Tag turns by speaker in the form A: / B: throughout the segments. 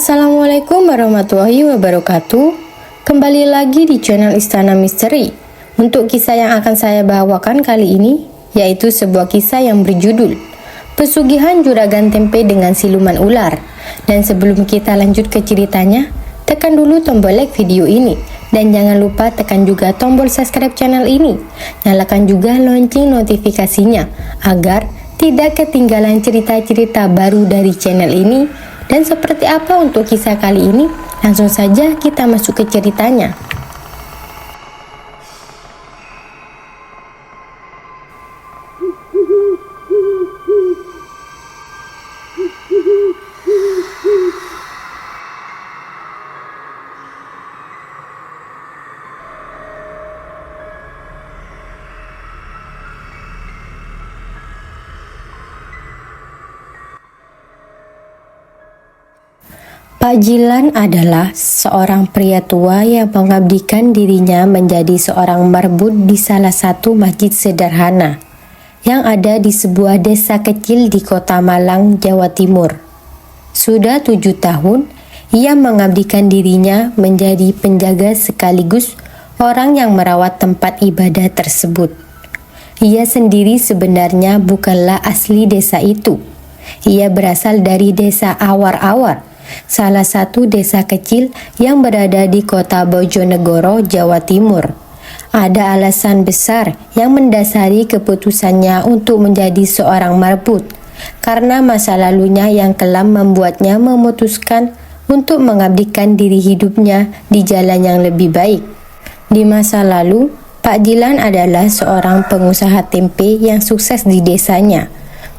A: Assalamualaikum warahmatullahi wabarakatuh. Kembali lagi di channel Istana Misteri. Untuk kisah yang akan saya bawakan kali ini, yaitu sebuah kisah yang berjudul Pesugihan Juragan Tempe dengan Siluman Ular. Dan sebelum kita lanjut ke ceritanya, tekan dulu tombol like video ini. Dan jangan lupa tekan juga tombol subscribe channel ini. Nyalakan juga lonceng notifikasinya, agar tidak ketinggalan cerita-cerita baru dari channel ini. Dan seperti apa untuk kisah kali ini? Langsung saja kita masuk ke ceritanya. Pak Jilan adalah seorang pria tua yang mengabdikan dirinya menjadi seorang marbut di salah satu masjid sederhana yang ada di sebuah desa kecil di kota Malang, Jawa Timur. Sudah 7 tahun, ia mengabdikan dirinya menjadi penjaga sekaligus orang yang merawat tempat ibadah tersebut. Ia sendiri sebenarnya bukanlah asli desa itu. Ia berasal dari desa Awar-Awar, salah satu desa kecil yang berada di kota Bojonegoro, Jawa Timur. Ada alasan besar yang mendasari keputusannya untuk menjadi seorang marbut, karena masa lalunya yang kelam membuatnya memutuskan untuk mengabdikan diri hidupnya di jalan yang lebih baik. Di masa lalu, Pak Jilan adalah seorang pengusaha tempe yang sukses di desanya.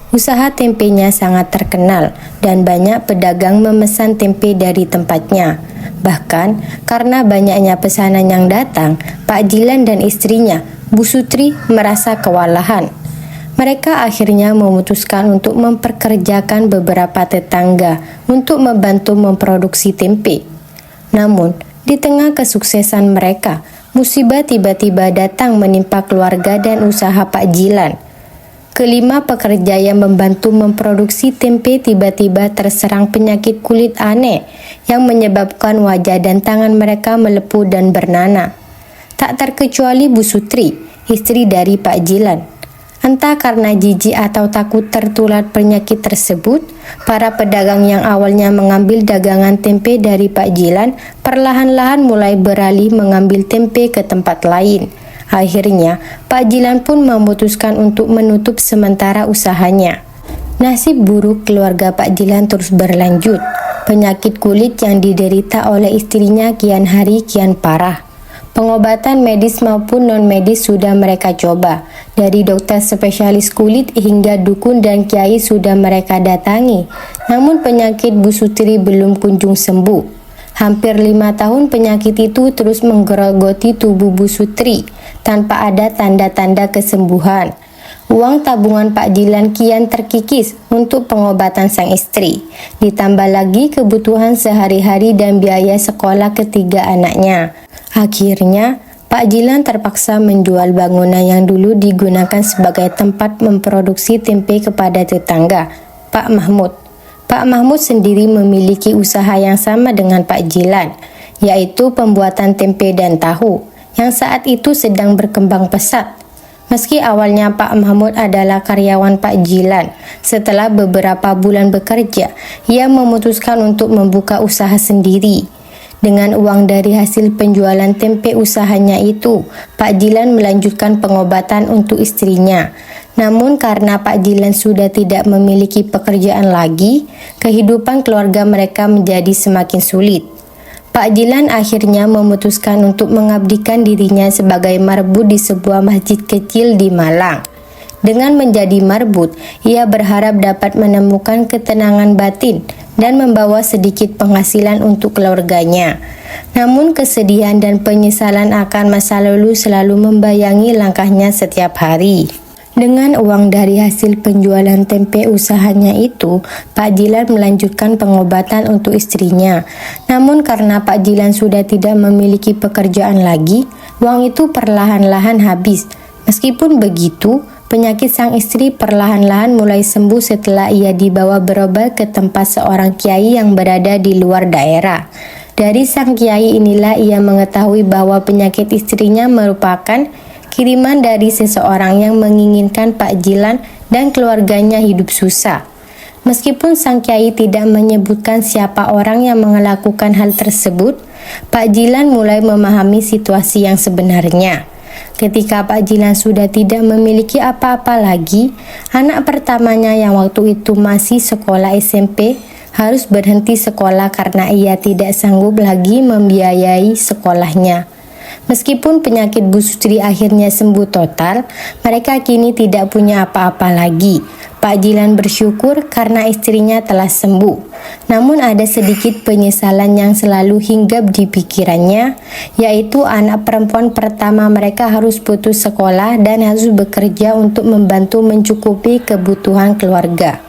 A: Usaha tempenya sangat terkenal dan banyak pedagang memesan tempe dari tempatnya. Bahkan karena banyaknya pesanan yang datang, Pak Jilan dan istrinya, Bu Sutri, merasa kewalahan. Mereka akhirnya memutuskan untuk memperkerjakan beberapa tetangga untuk membantu memproduksi tempe. Namun, di tengah kesuksesan mereka, musibah tiba-tiba datang menimpa keluarga dan usaha Pak Jilan. Kelima pekerja yang membantu memproduksi tempe tiba-tiba terserang penyakit kulit aneh yang menyebabkan wajah dan tangan mereka melepuh dan bernanah. Tak terkecuali Bu Sutri, istri dari Pak Jilan. Entah karena jijik atau takut tertular penyakit tersebut, para pedagang yang awalnya mengambil dagangan tempe dari Pak Jilan perlahan-lahan mulai beralih mengambil tempe ke tempat lain. Akhirnya, Pak Jilan pun memutuskan untuk menutup sementara usahanya. Nasib buruk keluarga Pak Jilan terus berlanjut. Penyakit kulit yang diderita oleh istrinya kian hari kian parah. Pengobatan medis maupun non-medis sudah mereka coba. Dari dokter spesialis kulit hingga dukun dan kiai sudah mereka datangi. Namun penyakit Bu Sutri belum kunjung sembuh. Hampir 5 tahun penyakit itu terus menggerogoti tubuh Bu Sutri tanpa ada tanda-tanda kesembuhan. Uang tabungan Pak Jilan kian terkikis untuk pengobatan sang istri. Ditambah lagi kebutuhan sehari-hari dan biaya sekolah ketiga anaknya. Akhirnya, Pak Jilan terpaksa menjual bangunan yang dulu digunakan sebagai tempat memproduksi tempe kepada tetangga, Pak Mahmud. Pak Mahmud sendiri memiliki usaha yang sama dengan Pak Jilan, yaitu pembuatan tempe dan tahu, yang saat itu sedang berkembang pesat. Meski awalnya Pak Mahmud adalah karyawan Pak Jilan, setelah beberapa bulan bekerja, ia memutuskan untuk membuka usaha sendiri. Dengan uang dari hasil penjualan tempe usahanya itu, Pak Jilan melanjutkan pengobatan untuk istrinya. Namun karena Pak Jilan sudah tidak memiliki pekerjaan lagi, kehidupan keluarga mereka menjadi semakin sulit. Pak Jilan akhirnya memutuskan untuk mengabdikan dirinya sebagai marbut di sebuah masjid kecil di Malang. Dengan menjadi marbut, ia berharap dapat menemukan ketenangan batin dan membawa sedikit penghasilan untuk keluarganya. Namun kesedihan dan penyesalan akan masa lalu selalu membayangi langkahnya setiap hari. Dengan uang dari hasil penjualan tempe usahanya itu, Pak Jilan melanjutkan pengobatan untuk istrinya. Namun karena Pak Jilan sudah tidak memiliki pekerjaan lagi, uang itu perlahan-lahan habis. Meskipun begitu, Penyakit sang istri perlahan-lahan mulai sembuh setelah ia dibawa berobat ke tempat seorang kiai yang berada di luar daerah. Dari sang kiai inilah ia mengetahui bahwa penyakit istrinya merupakan kiriman dari seseorang yang menginginkan Pak Jilan dan keluarganya hidup susah. Meskipun sang kiai tidak menyebutkan siapa orang yang melakukan hal tersebut, Pak Jilan mulai memahami situasi yang sebenarnya. Ketika Pak Jilan sudah tidak memiliki apa-apa lagi, anak pertamanya yang waktu itu masih sekolah SMP harus berhenti sekolah karena ia tidak sanggup lagi membiayai sekolahnya. Meskipun penyakit Bu Sutri akhirnya sembuh total, mereka kini tidak punya apa-apa lagi. Pak Jilan bersyukur karena istrinya telah sembuh. Namun ada sedikit penyesalan yang selalu hinggap di pikirannya, yaitu anak perempuan pertama mereka harus putus sekolah dan harus bekerja untuk membantu mencukupi kebutuhan keluarga.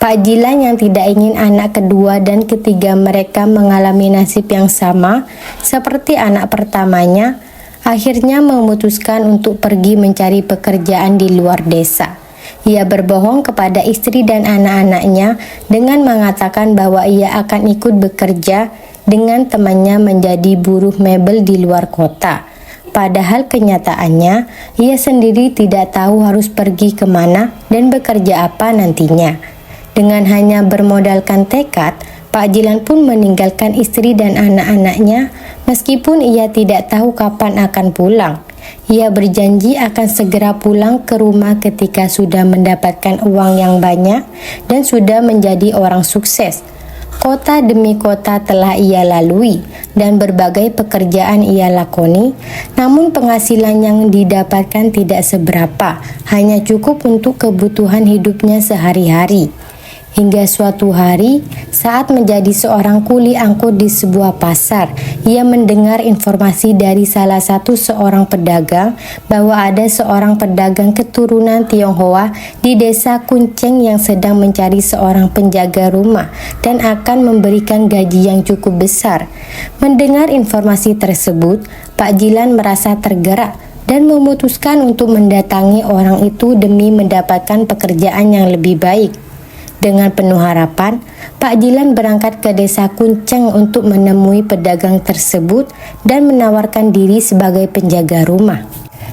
A: Pak Jilan yang tidak ingin anak kedua dan ketiga mereka mengalami nasib yang sama seperti anak pertamanya, akhirnya memutuskan untuk pergi mencari pekerjaan di luar desa. Ia berbohong kepada istri dan anak-anaknya dengan mengatakan bahwa ia akan ikut bekerja dengan temannya menjadi buruh mebel di luar kota. Padahal kenyataannya, ia sendiri tidak tahu harus pergi kemana dan bekerja apa nantinya. Dengan hanya bermodalkan tekad, Pak Jilan pun meninggalkan istri dan anak-anaknya meskipun ia tidak tahu kapan akan pulang. Ia berjanji akan segera pulang ke rumah ketika sudah mendapatkan uang yang banyak dan sudah menjadi orang sukses. Kota demi kota telah ia lalui dan berbagai pekerjaan ia lakoni, namun penghasilan yang didapatkan tidak seberapa, hanya cukup untuk kebutuhan hidupnya sehari-hari. Hingga suatu hari, saat menjadi seorang kuli angkut di sebuah pasar, ia mendengar informasi dari salah satu seorang pedagang bahwa ada seorang pedagang keturunan Tionghoa di desa Kunceng yang sedang mencari seorang penjaga rumah dan akan memberikan gaji yang cukup besar. Mendengar informasi tersebut, Pak Jilan merasa tergerak dan memutuskan untuk mendatangi orang itu demi mendapatkan pekerjaan yang lebih baik. Dengan penuh harapan, Pak Jilan berangkat ke desa Kunceng untuk menemui pedagang tersebut dan menawarkan diri sebagai penjaga rumah.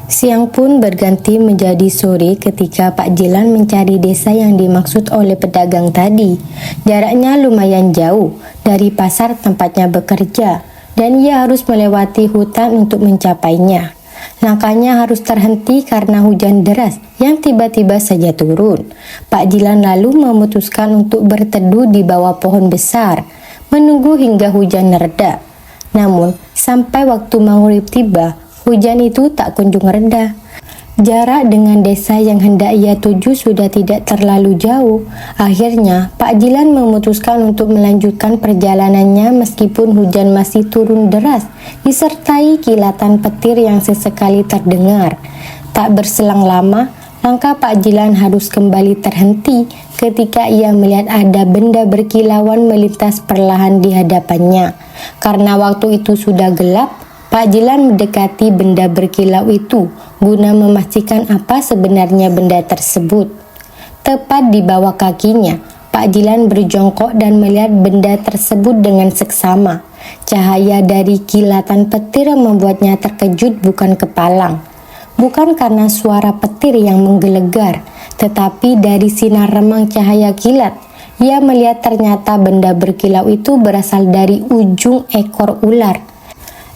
A: Siang pun berganti menjadi sore ketika Pak Jilan mencari desa yang dimaksud oleh pedagang tadi. Jaraknya lumayan jauh dari pasar tempatnya bekerja dan ia harus melewati hutan untuk mencapainya. Langkahnya harus terhenti karena hujan deras yang tiba-tiba saja turun. Pak Jilan lalu memutuskan untuk berteduh di bawah pohon besar, menunggu hingga hujan reda. Namun, sampai waktu maghrib tiba, hujan itu tak kunjung reda. Jarak dengan desa yang hendak ia tuju sudah tidak terlalu jauh. Akhirnya, Pak Jilan memutuskan untuk melanjutkan perjalanannya meskipun hujan masih turun deras, disertai kilatan petir yang sesekali terdengar. Tak berselang lama, langkah Pak Jilan harus kembali terhenti ketika ia melihat ada benda berkilauan melintas perlahan di hadapannya. Karena waktu itu sudah gelap, Pak Jilan mendekati benda berkilau itu guna memastikan apa sebenarnya benda tersebut. Tepat di bawah kakinya, Pak Jilan berjongkok dan melihat benda tersebut dengan seksama. Cahaya dari kilatan petir membuatnya terkejut bukan kepalang. Bukan karena suara petir yang menggelegar, tetapi dari sinar remang cahaya kilat. Ia melihat ternyata benda berkilau itu berasal dari ujung ekor ular.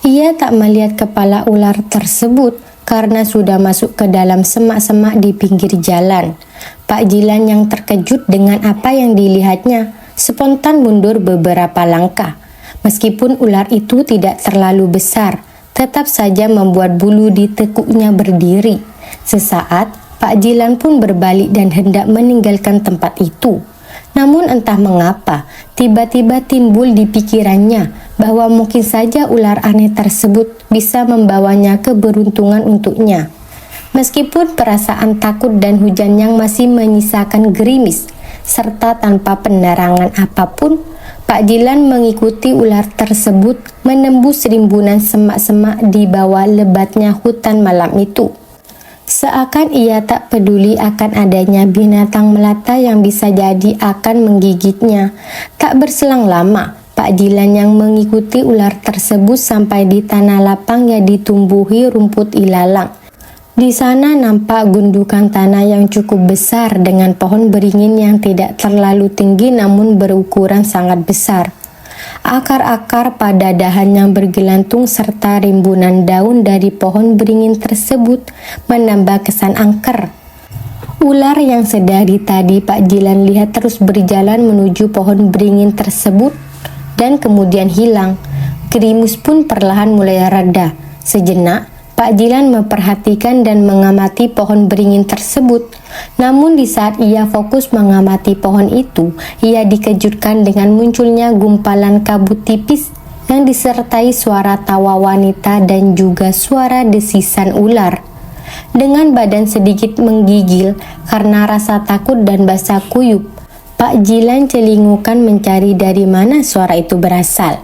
A: Ia tak melihat kepala ular tersebut karena sudah masuk ke dalam semak-semak di pinggir jalan. Pak Jilan yang terkejut dengan apa yang dilihatnya, spontan mundur beberapa langkah. Meskipun ular itu tidak terlalu besar, tetap saja membuat bulu di tekuknya berdiri. Sesaat, Pak Jilan pun berbalik dan hendak meninggalkan tempat itu. Namun entah mengapa, tiba-tiba timbul di pikirannya bahwa mungkin saja ular aneh tersebut bisa membawanya keberuntungan untuknya. Meskipun perasaan takut dan hujan yang masih menyisakan gerimis, serta tanpa penerangan apapun, Pak Jilan mengikuti ular tersebut menembus rimbunan semak-semak di bawah lebatnya hutan malam itu. Seakan ia tak peduli akan adanya binatang melata yang bisa jadi akan menggigitnya. Tak berselang lama, Pak Jilan yang mengikuti ular tersebut sampai di tanah lapang yang ditumbuhi rumput ilalang. Di sana nampak gundukan tanah yang cukup besar dengan pohon beringin yang tidak terlalu tinggi namun berukuran sangat besar. Akar-akar pada dahan yang bergelantung serta rimbunan daun dari pohon beringin tersebut menambah kesan angker. Ular yang sedari tadi Pak Jilan lihat terus berjalan menuju pohon beringin tersebut dan kemudian hilang. Gerimis pun perlahan mulai reda. Sejenak, Pak Jilan memperhatikan dan mengamati pohon beringin tersebut. Namun di saat ia fokus mengamati pohon itu, ia dikejutkan dengan munculnya gumpalan kabut tipis yang disertai suara tawa wanita dan juga suara desisan ular. Dengan badan sedikit menggigil karena rasa takut dan basah kuyup, Pak Jilan celingukan mencari dari mana suara itu berasal.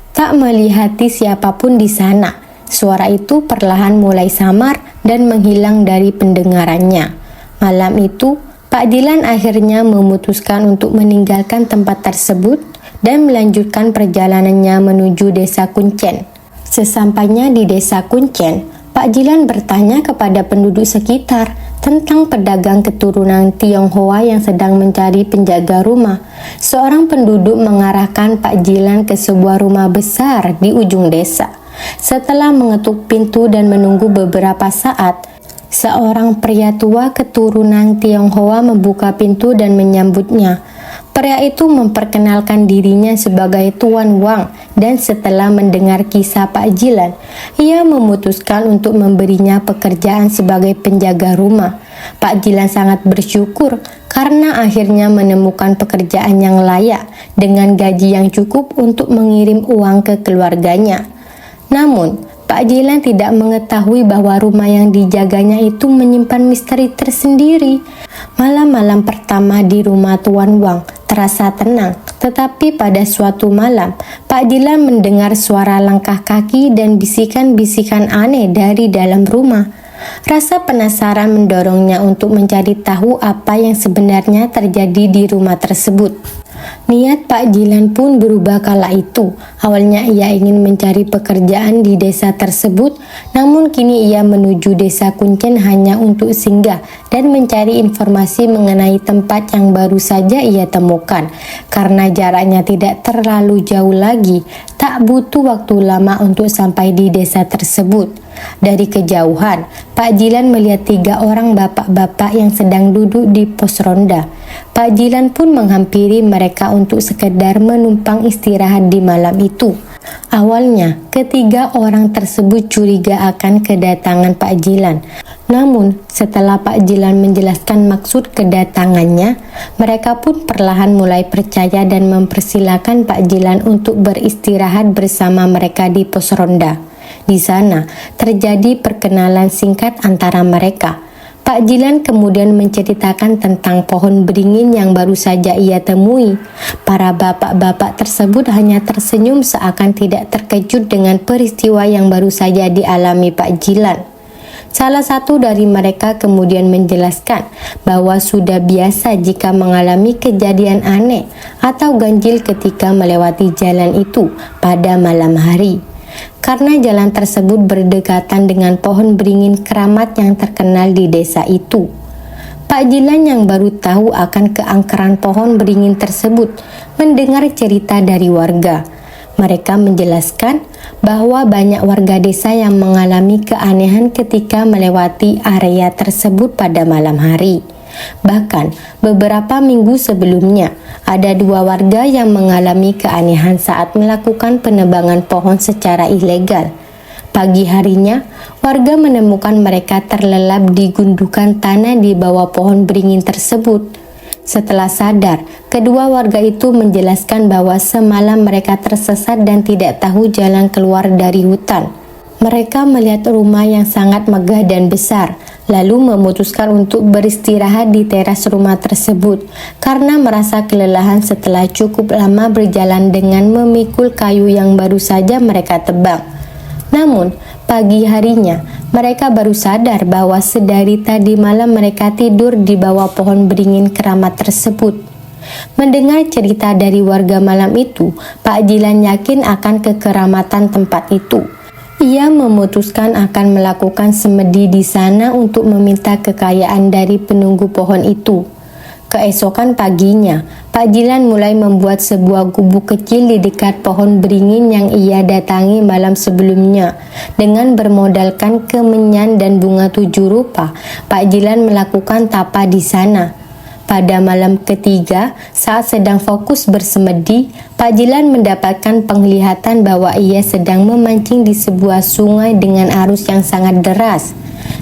A: Tak melihati siapapun di sana. Suara itu perlahan mulai samar dan menghilang dari pendengarannya. Malam itu, Pak Jilan akhirnya memutuskan untuk meninggalkan tempat tersebut dan melanjutkan perjalanannya menuju desa Kuncen. Sesampainya di desa Kuncen, Pak Jilan bertanya kepada penduduk sekitar tentang pedagang keturunan Tionghoa yang sedang mencari penjaga rumah. Seorang penduduk mengarahkan Pak Jilan ke sebuah rumah besar di ujung desa. Setelah mengetuk pintu dan menunggu beberapa saat, seorang pria tua keturunan Tionghoa membuka pintu dan menyambutnya. Pria itu memperkenalkan dirinya sebagai Tuan Wang dan setelah mendengar kisah Pak Jilan, ia memutuskan untuk memberinya pekerjaan sebagai penjaga rumah. Pak Jilan sangat bersyukur karena akhirnya menemukan pekerjaan yang layak dengan gaji yang cukup untuk mengirim uang ke keluarganya. Namun, Pak Jilan tidak mengetahui bahwa rumah yang dijaganya itu menyimpan misteri tersendiri. Malam-malam pertama di rumah Tuan Wang terasa tenang, tetapi pada suatu malam, Pak Jilan mendengar suara langkah kaki dan bisikan-bisikan aneh dari dalam rumah. Rasa penasaran mendorongnya untuk mencari tahu apa yang sebenarnya terjadi di rumah tersebut. Niat Pak Jilan pun berubah kala itu. Awalnya ia ingin mencari pekerjaan di desa tersebut, namun kini ia menuju desa Kuncen hanya untuk singgah dan mencari informasi mengenai tempat yang baru saja ia temukan. Karena jaraknya tidak terlalu jauh lagi, tak butuh waktu lama untuk sampai di desa tersebut. Dari kejauhan, Pak Jilan melihat 3 orang bapak-bapak yang sedang duduk di pos ronda. Pak Jilan pun menghampiri mereka untuk sekedar menumpang istirahat di malam itu. Awalnya, ketiga orang tersebut curiga akan kedatangan Pak Jilan. Namun, setelah Pak Jilan menjelaskan maksud kedatangannya, mereka pun perlahan mulai percaya dan mempersilahkan Pak Jilan untuk beristirahat bersama mereka di pos ronda. Di sana, terjadi perkenalan singkat antara mereka. Pak Jilan kemudian menceritakan tentang pohon beringin yang baru saja ia temui. Para bapak-bapak tersebut hanya tersenyum seakan tidak terkejut dengan peristiwa yang baru saja dialami Pak Jilan. Salah satu dari mereka kemudian menjelaskan bahwa sudah biasa jika mengalami kejadian aneh atau ganjil ketika melewati jalan itu pada malam hari. Karena jalan tersebut berdekatan dengan pohon beringin keramat yang terkenal di desa itu. Pak Jilan yang baru tahu akan keangkeran pohon beringin tersebut mendengar cerita dari warga. Mereka menjelaskan bahwa banyak warga desa yang mengalami keanehan ketika melewati area tersebut pada malam hari. Bahkan beberapa minggu sebelumnya, ada 2 warga yang mengalami keanehan saat melakukan penebangan pohon secara ilegal. Pagi harinya, warga menemukan mereka terlelap di gundukan tanah di bawah pohon beringin tersebut. Setelah sadar, kedua warga itu menjelaskan bahwa semalam mereka tersesat dan tidak tahu jalan keluar dari hutan. Mereka melihat rumah yang sangat megah dan besar, lalu memutuskan untuk beristirahat di teras rumah tersebut karena merasa kelelahan setelah cukup lama berjalan dengan memikul kayu yang baru saja mereka tebang. Namun, pagi harinya, mereka baru sadar bahwa sedari tadi malam mereka tidur di bawah pohon beringin keramat tersebut. Mendengar cerita dari warga malam itu, Pak Jilan yakin akan kekeramatan tempat itu. Ia memutuskan akan melakukan semedi di sana untuk meminta kekayaan dari penunggu pohon itu. Keesokan paginya, Pak Jilan mulai membuat sebuah gubuk kecil di dekat pohon beringin yang ia datangi malam sebelumnya. Dengan bermodalkan kemenyan dan bunga 7 rupa, Pak Jilan melakukan tapa di sana. Pada malam ketiga, saat sedang fokus bersemedi, Pak Jilan mendapatkan penglihatan bahwa ia sedang memancing di sebuah sungai dengan arus yang sangat deras.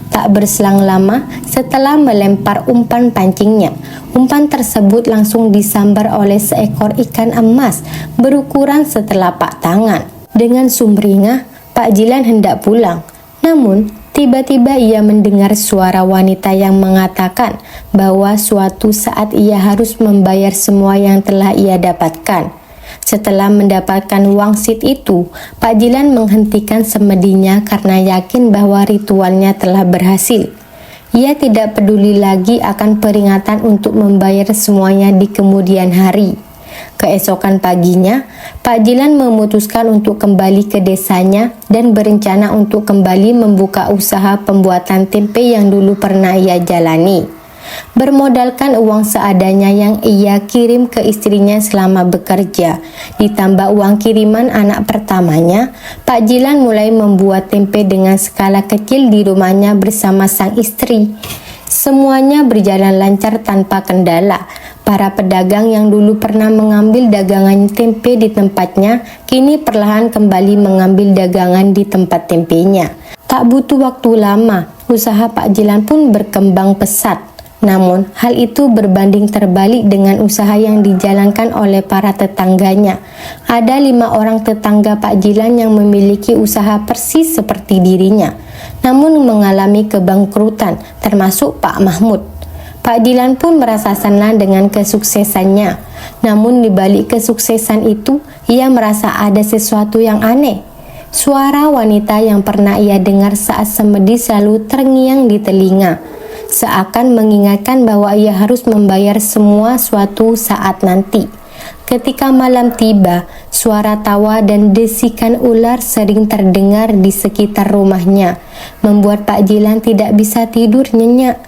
A: Tak berselang lama, setelah melempar umpan pancingnya, umpan tersebut langsung disambar oleh seekor ikan emas berukuran setelapak tangan. Dengan sumringah, Pak Jilan hendak pulang. Namun, tiba-tiba ia mendengar suara wanita yang mengatakan bahwa suatu saat ia harus membayar semua yang telah ia dapatkan. Setelah mendapatkan wangsit itu, Pak Jilan menghentikan semedinya karena yakin bahwa ritualnya telah berhasil. Ia tidak peduli lagi akan peringatan untuk membayar semuanya di kemudian hari. Keesokan paginya, Pak Jilan memutuskan untuk kembali ke desanya dan berencana untuk kembali membuka usaha pembuatan tempe yang dulu pernah ia jalani. Bermodalkan uang seadanya yang ia kirim ke istrinya selama bekerja, ditambah uang kiriman anak pertamanya, Pak Jilan mulai membuat tempe dengan skala kecil di rumahnya bersama sang istri. Semuanya berjalan lancar tanpa kendala. Para pedagang yang dulu pernah mengambil dagangan tempe di tempatnya, kini perlahan kembali mengambil dagangan di tempat tempenya. Tak butuh waktu lama, usaha Pak Jilan pun berkembang pesat. Namun, hal itu berbanding terbalik dengan usaha yang dijalankan oleh para tetangganya. Ada 5 orang tetangga Pak Jilan yang memiliki usaha persis seperti dirinya, namun mengalami kebangkrutan, termasuk Pak Mahmud. Pak Jilan pun merasa senang dengan kesuksesannya. Namun di balik kesuksesan itu, ia merasa ada sesuatu yang aneh. Suara wanita yang pernah ia dengar saat semedi selalu terngiang di telinga, seakan mengingatkan bahwa ia harus membayar semua suatu saat nanti. Ketika malam tiba, suara tawa dan desikan ular sering terdengar di sekitar rumahnya, membuat Pak Jilan tidak bisa tidur nyenyak.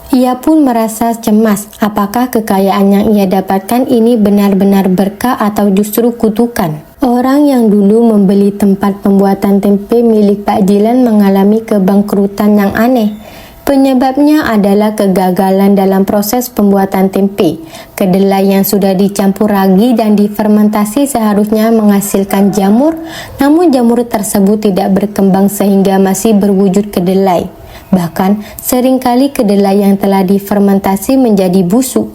A: Ia pun merasa cemas, apakah kekayaan yang ia dapatkan ini benar-benar berkah atau justru kutukan. Orang yang dulu membeli tempat pembuatan tempe milik Pak Jilan mengalami kebangkrutan yang aneh. Penyebabnya adalah kegagalan dalam proses pembuatan tempe. Kedelai yang sudah dicampur ragi dan difermentasi seharusnya menghasilkan jamur, namun jamur tersebut tidak berkembang sehingga masih berwujud kedelai. Bahkan, seringkali kedelai yang telah difermentasi menjadi busuk.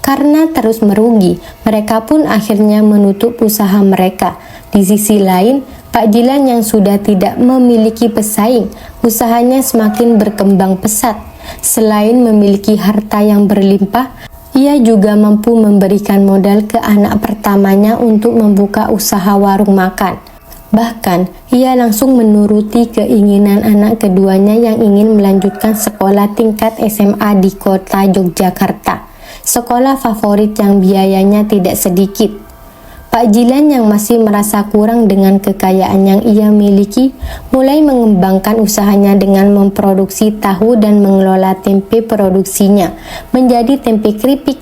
A: Karena terus merugi, mereka pun akhirnya menutup usaha mereka. Di sisi lain, Pak Jilan yang sudah tidak memiliki pesaing, usahanya semakin berkembang pesat. Selain memiliki harta yang berlimpah, ia juga mampu memberikan modal ke anak pertamanya untuk membuka usaha warung makan. Bahkan, ia langsung menuruti keinginan anak keduanya yang ingin melanjutkan sekolah tingkat SMA di kota Yogyakarta, sekolah favorit yang biayanya tidak sedikit. Pak Jilan yang masih merasa kurang dengan kekayaan yang ia miliki, mulai mengembangkan usahanya dengan memproduksi tahu dan mengelola tempe produksinya menjadi tempe keripik.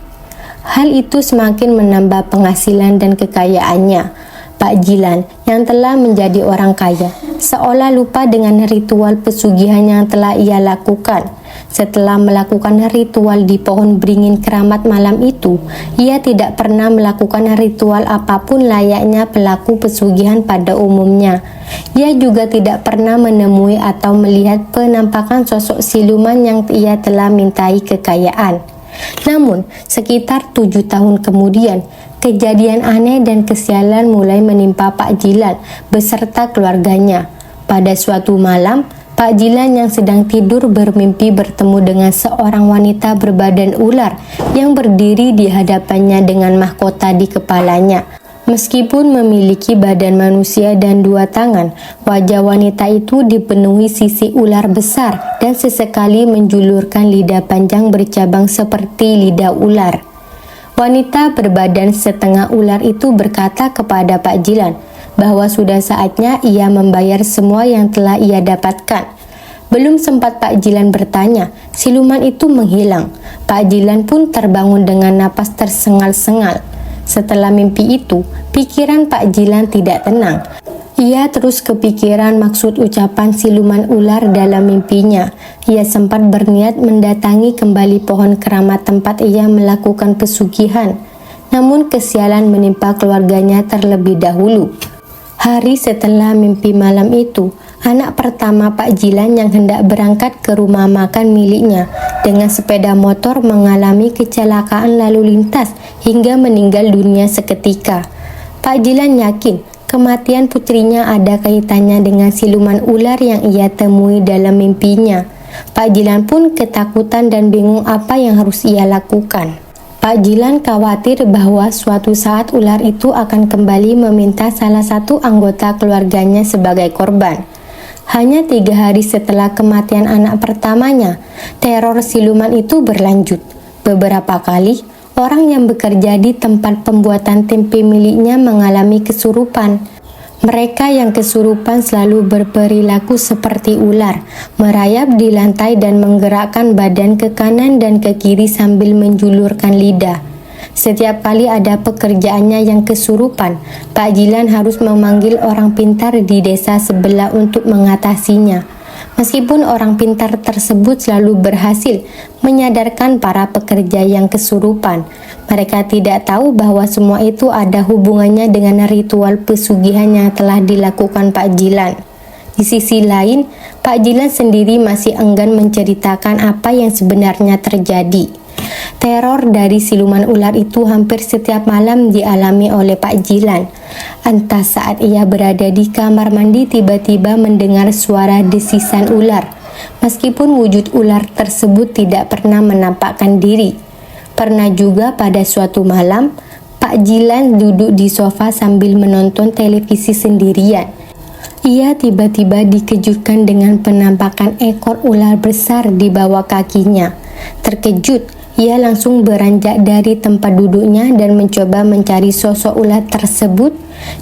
A: Hal itu semakin menambah penghasilan dan kekayaannya. Pak Jilan yang telah menjadi orang kaya seolah lupa dengan ritual pesugihan yang telah ia lakukan. Setelah melakukan ritual di pohon beringin keramat malam itu, ia tidak pernah melakukan ritual apapun layaknya pelaku pesugihan pada umumnya. Ia juga tidak pernah menemui atau melihat penampakan sosok siluman yang ia telah mintai kekayaan. Namun, sekitar 7 tahun kemudian, kejadian aneh dan kesialan mulai menimpa Pak Jilan beserta keluarganya. Pada suatu malam, Pak Jilan yang sedang tidur bermimpi bertemu dengan seorang wanita berbadan ular yang berdiri di hadapannya dengan mahkota di kepalanya. Meskipun memiliki badan manusia dan 2 tangan, wajah wanita itu dipenuhi sisik ular besar dan sesekali menjulurkan lidah panjang bercabang seperti lidah ular. Wanita berbadan setengah ular itu berkata kepada Pak Jilan bahwa sudah saatnya ia membayar semua yang telah ia dapatkan. Belum sempat Pak Jilan bertanya, siluman itu menghilang. Pak Jilan pun terbangun dengan napas tersengal-sengal. Setelah mimpi itu, pikiran Pak Jilan tidak tenang. Ia terus kepikiran maksud ucapan siluman ular dalam mimpinya. Ia sempat berniat mendatangi kembali pohon keramat tempat ia melakukan pesugihan. Namun kesialan menimpa keluarganya terlebih dahulu. Hari setelah mimpi malam itu, anak pertama Pak Jilan yang hendak berangkat ke rumah makan miliknya dengan sepeda motor mengalami kecelakaan lalu lintas hingga meninggal dunia seketika. Pak Jilan yakin kematian putrinya ada kaitannya dengan siluman ular yang ia temui dalam mimpinya. Pak Jilan pun ketakutan dan bingung apa yang harus ia lakukan. Pak Jilan khawatir bahwa suatu saat ular itu akan kembali meminta salah satu anggota keluarganya sebagai korban. Hanya 3 hari setelah kematian anak pertamanya, teror siluman itu berlanjut. Beberapa kali, orang yang bekerja di tempat pembuatan tempe miliknya mengalami kesurupan. Mereka yang kesurupan selalu berperilaku seperti ular, merayap di lantai dan menggerakkan badan ke kanan dan ke kiri sambil menjulurkan lidah. Setiap kali ada pekerjaannya yang kesurupan, Pak Jilan harus memanggil orang pintar di desa sebelah untuk mengatasinya. Meskipun orang pintar tersebut selalu berhasil menyadarkan para pekerja yang kesurupan, mereka tidak tahu bahwa semua itu ada hubungannya dengan ritual pesugihan yang telah dilakukan Pak Jilan. Di sisi lain, Pak Jilan sendiri masih enggan menceritakan apa yang sebenarnya terjadi. Teror dari siluman ular itu hampir setiap malam dialami oleh Pak Jilan. Entah saat ia berada di kamar mandi tiba-tiba mendengar suara desisan ular, meskipun wujud ular tersebut tidak pernah menampakkan diri. Pernah juga pada suatu malam, Pak Jilan duduk di sofa sambil menonton televisi sendirian. Ia tiba-tiba dikejutkan dengan penampakan ekor ular besar di bawah kakinya. Terkejut, ia langsung beranjak dari tempat duduknya dan mencoba mencari sosok ular tersebut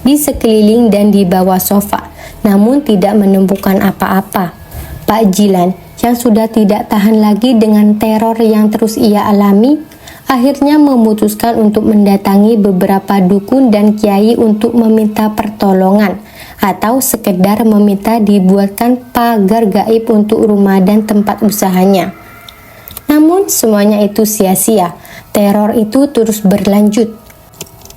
A: di sekeliling dan di bawah sofa, namun tidak menemukan apa-apa. Pak Jilan yang sudah tidak tahan lagi dengan teror yang terus ia alami, akhirnya memutuskan untuk mendatangi beberapa dukun dan kiai untuk meminta pertolongan atau sekedar meminta dibuatkan pagar gaib untuk rumah dan tempat usahanya. Namun semuanya itu sia-sia, teror itu terus berlanjut.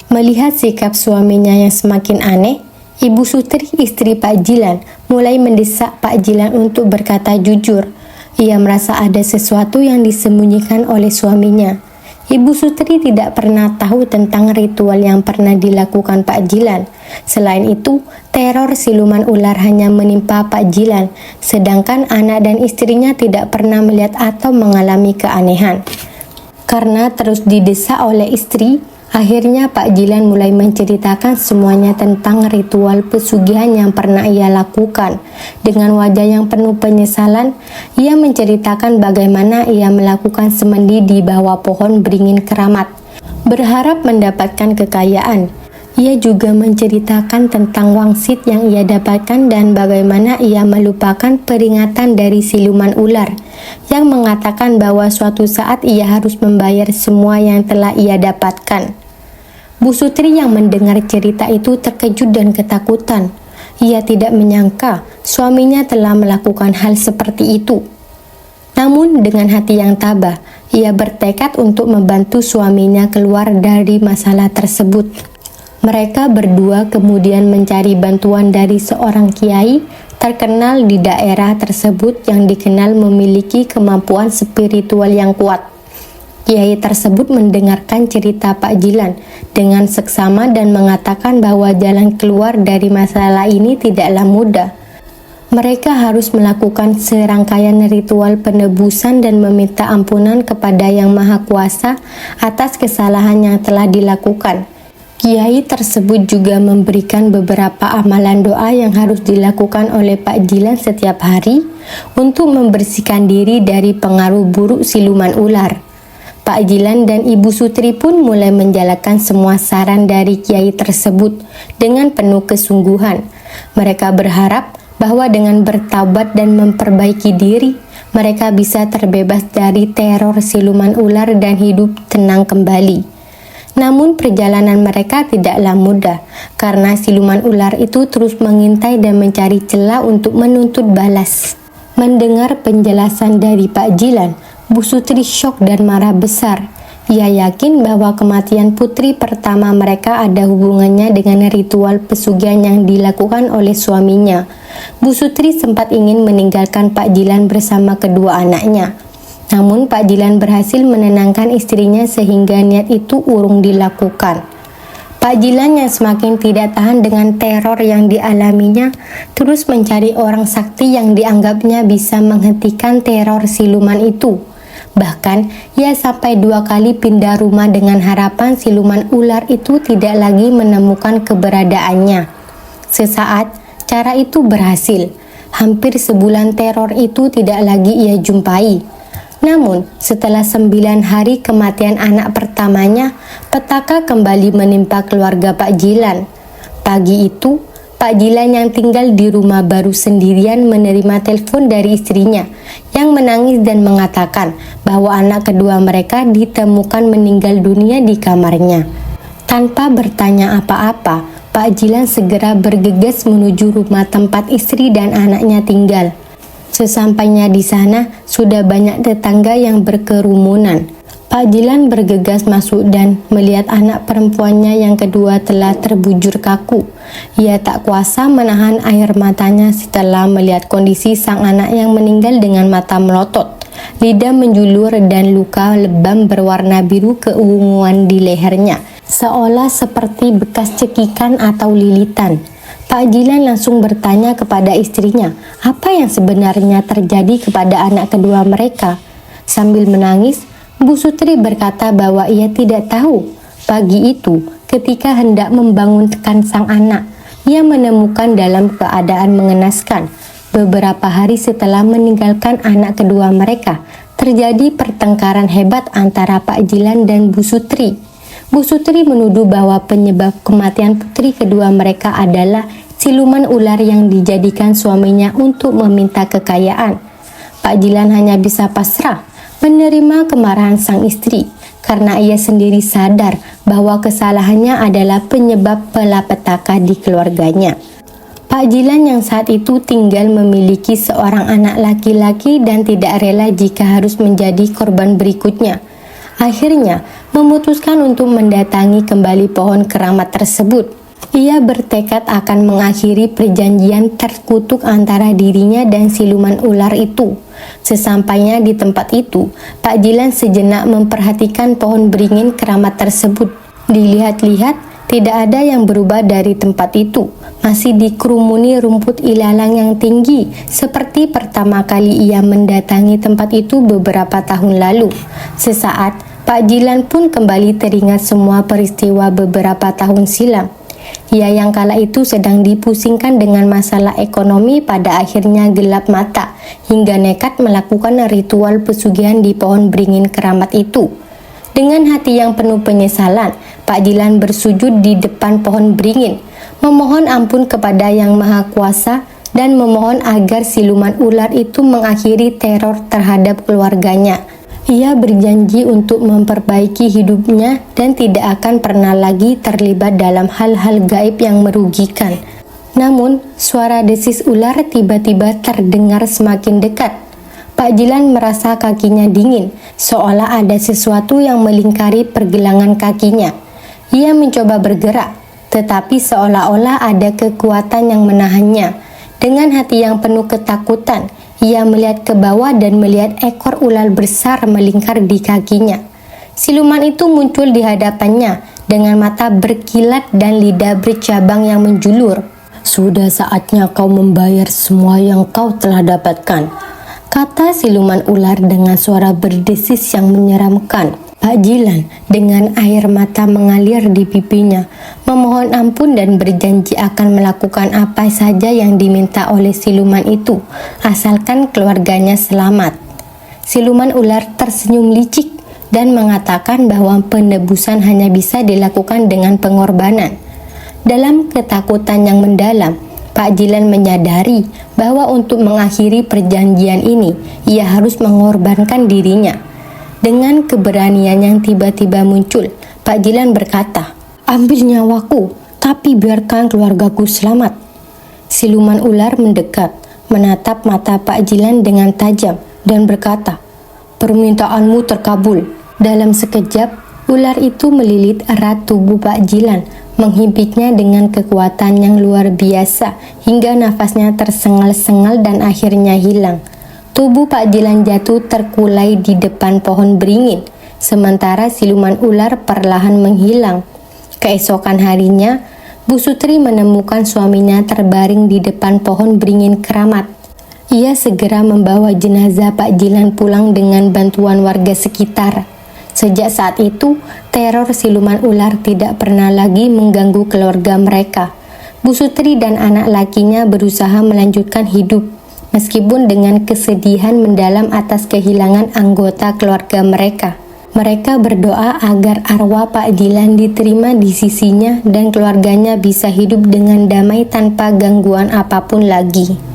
A: Melihat sikap suaminya yang semakin aneh, Ibu Sutri, istri Pak Jilan, mulai mendesak Pak Jilan untuk berkata jujur. Ia merasa ada sesuatu yang disembunyikan oleh suaminya. Ibu Sutri tidak pernah tahu tentang ritual yang pernah dilakukan Pak Jilan. Selain itu, teror siluman ular hanya menimpa Pak Jilan, sedangkan anak dan istrinya tidak pernah melihat atau mengalami keanehan. Karena terus didesak oleh istri, akhirnya Pak Jilan mulai menceritakan semuanya tentang ritual pesugihan yang pernah ia lakukan. Dengan wajah yang penuh penyesalan, ia menceritakan bagaimana ia melakukan semedi di bawah pohon beringin keramat, berharap mendapatkan kekayaan. Ia juga menceritakan tentang wangsit yang ia dapatkan dan bagaimana ia melupakan peringatan dari siluman ular yang mengatakan bahwa suatu saat ia harus membayar semua yang telah ia dapatkan. Bu Sutri yang mendengar cerita itu terkejut dan ketakutan. Ia tidak menyangka suaminya telah melakukan hal seperti itu. Namun dengan hati yang tabah, ia bertekad untuk membantu suaminya keluar dari masalah tersebut. Mereka berdua kemudian mencari bantuan dari seorang kiai terkenal di daerah tersebut yang dikenal memiliki kemampuan spiritual yang kuat. Kiai tersebut mendengarkan cerita Pak Jilan dengan seksama dan mengatakan bahwa jalan keluar dari masalah ini tidaklah mudah. Mereka harus melakukan serangkaian ritual penebusan dan meminta ampunan kepada Yang Maha Kuasa atas kesalahan yang telah dilakukan. Kiai tersebut juga memberikan beberapa amalan doa yang harus dilakukan oleh Pak Jilan setiap hari untuk membersihkan diri dari pengaruh buruk siluman ular. Pak Jilan dan Ibu Sutri pun mulai menjalankan semua saran dari Kiai tersebut dengan penuh kesungguhan. Mereka berharap bahwa dengan bertaubat dan memperbaiki diri, mereka bisa terbebas dari teror siluman ular dan hidup tenang kembali. Namun perjalanan mereka tidaklah mudah karena siluman ular itu terus mengintai dan mencari celah untuk menuntut balas. Mendengar penjelasan dari Pak Jilan, Bu Sutri syok dan marah besar. Ia yakin bahwa kematian putri pertama mereka ada hubungannya dengan ritual pesugihan yang dilakukan oleh suaminya. Bu Sutri sempat ingin meninggalkan Pak Jilan bersama kedua anaknya. Namun Pak Jilan berhasil menenangkan istrinya sehingga niat itu urung dilakukan. Pak Jilan yang semakin tidak tahan dengan teror yang dialaminya, terus mencari orang sakti yang dianggapnya bisa menghentikan teror siluman itu. Bahkan, ia sampai 2 kali pindah rumah dengan harapan siluman ular itu tidak lagi menemukan keberadaannya. Sesaat, cara itu berhasil. Hampir sebulan teror itu tidak lagi ia jumpai. Namun, setelah 9 hari kematian anak pertamanya, petaka kembali menimpa keluarga Pak Jilan. Pagi itu, Pak Jilan yang tinggal di rumah baru sendirian menerima telepon dari istrinya yang menangis dan mengatakan bahwa anak kedua mereka ditemukan meninggal dunia di kamarnya. Tanpa bertanya apa-apa, Pak Jilan segera bergegas menuju rumah tempat istri dan anaknya tinggal. Sesampainya di sana, sudah banyak tetangga yang berkerumunan. Pak Jilan bergegas masuk dan melihat anak perempuannya yang kedua telah terbujur kaku. Ia tak kuasa menahan air matanya setelah melihat kondisi sang anak yang meninggal dengan mata melotot, lidah menjulur dan luka lebam berwarna biru keunguan di lehernya, seolah seperti bekas cekikan atau lilitan. Pak Jilan langsung bertanya kepada istrinya, apa yang sebenarnya terjadi kepada anak kedua mereka. Sambil menangis, Bu Sutri berkata bahwa ia tidak tahu. Pagi itu, ketika hendak membangunkan sang anak, ia menemukan dalam keadaan mengenaskan. Beberapa hari setelah meninggalkan anak kedua mereka, terjadi pertengkaran hebat antara Pak Jilan dan Bu Sutri. Bu Sutri menuduh bahwa penyebab kematian putri kedua mereka adalah siluman ular yang dijadikan suaminya untuk meminta kekayaan. Pak Jilan hanya bisa pasrah menerima kemarahan sang istri karena ia sendiri sadar bahwa kesalahannya adalah penyebab malapetaka di keluarganya. Pak Jilan yang saat itu tinggal memiliki seorang anak laki-laki dan tidak rela jika harus menjadi korban berikutnya. Akhirnya memutuskan untuk mendatangi kembali pohon keramat tersebut. Ia bertekad akan mengakhiri perjanjian terkutuk antara dirinya dan siluman ular itu. Sesampainya di tempat itu, Pak Jilan sejenak memperhatikan pohon beringin keramat tersebut. Dilihat-lihat, tidak ada yang berubah dari tempat itu. Masih dikerumuni rumput ilalang yang tinggi, seperti pertama kali ia mendatangi tempat itu beberapa tahun lalu. Sesaat, Pak Jilan pun kembali teringat semua peristiwa beberapa tahun silam. Ia yang kala itu sedang dipusingkan dengan masalah ekonomi pada akhirnya gelap mata hingga nekat melakukan ritual pesugihan di pohon beringin keramat itu. Dengan hati yang penuh penyesalan, Pak Jilan bersujud di depan pohon beringin, memohon ampun kepada Yang Maha Kuasa dan memohon agar siluman ular itu mengakhiri teror terhadap keluarganya. Ia berjanji untuk memperbaiki hidupnya dan tidak akan pernah lagi terlibat dalam hal-hal gaib yang merugikan. Namun, suara desis ular tiba-tiba terdengar semakin dekat. Pak Jilan merasa kakinya dingin, seolah ada sesuatu yang melingkari pergelangan kakinya. Ia mencoba bergerak, tetapi seolah-olah ada kekuatan yang menahannya. Dengan hati yang penuh ketakutan, ia melihat ke bawah dan melihat ekor ular besar melingkar di kakinya. Siluman itu muncul di hadapannya dengan mata berkilat dan lidah bercabang yang menjulur. "Sudah saatnya kau membayar semua yang kau telah dapatkan," kata siluman ular dengan suara berdesis yang menyeramkan. Pak Jilan dengan air mata mengalir di pipinya, memohon ampun dan berjanji akan melakukan apa saja yang diminta oleh siluman itu, asalkan keluarganya selamat. Siluman ular tersenyum licik dan mengatakan bahwa penebusan hanya bisa dilakukan dengan pengorbanan. Dalam ketakutan yang mendalam, Pak Jilan menyadari bahwa untuk mengakhiri perjanjian ini, ia harus mengorbankan dirinya. Dengan keberanian yang tiba-tiba muncul, Pak Jilan berkata, "Ambil nyawaku, tapi biarkan keluargaku selamat." Siluman ular mendekat, menatap mata Pak Jilan dengan tajam, dan berkata, "Permintaanmu terkabul." Dalam sekejap, ular itu melilit erat tubuh Pak Jilan, menghimpitnya dengan kekuatan yang luar biasa, hingga nafasnya tersengal-sengal dan akhirnya hilang. Tubuh Pak Jilan jatuh terkulai di depan pohon beringin, sementara siluman ular perlahan menghilang. Keesokan harinya, Bu Sutri menemukan suaminya terbaring di depan pohon beringin keramat. Ia segera membawa jenazah Pak Jilan pulang dengan bantuan warga sekitar. Sejak saat itu, teror siluman ular tidak pernah lagi mengganggu keluarga mereka. Bu Sutri dan anak lakinya berusaha melanjutkan hidup, meskipun dengan kesedihan mendalam atas kehilangan anggota keluarga mereka. Mereka berdoa agar arwah Pak Jilan diterima di sisinya dan keluarganya bisa hidup dengan damai tanpa gangguan apapun lagi.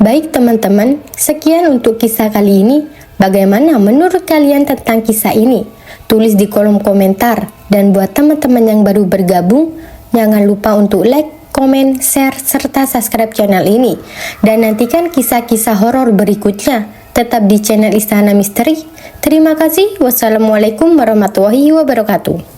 A: Baik teman-teman, sekian untuk kisah kali ini. Bagaimana menurut kalian tentang kisah ini? Tulis di kolom komentar. Dan buat teman-teman yang baru bergabung, jangan lupa untuk like, komen, share, serta subscribe channel ini. Dan nantikan kisah-kisah horor berikutnya tetap di channel Istana Misteri. Terima kasih. Wassalamualaikum warahmatullahi wabarakatuh.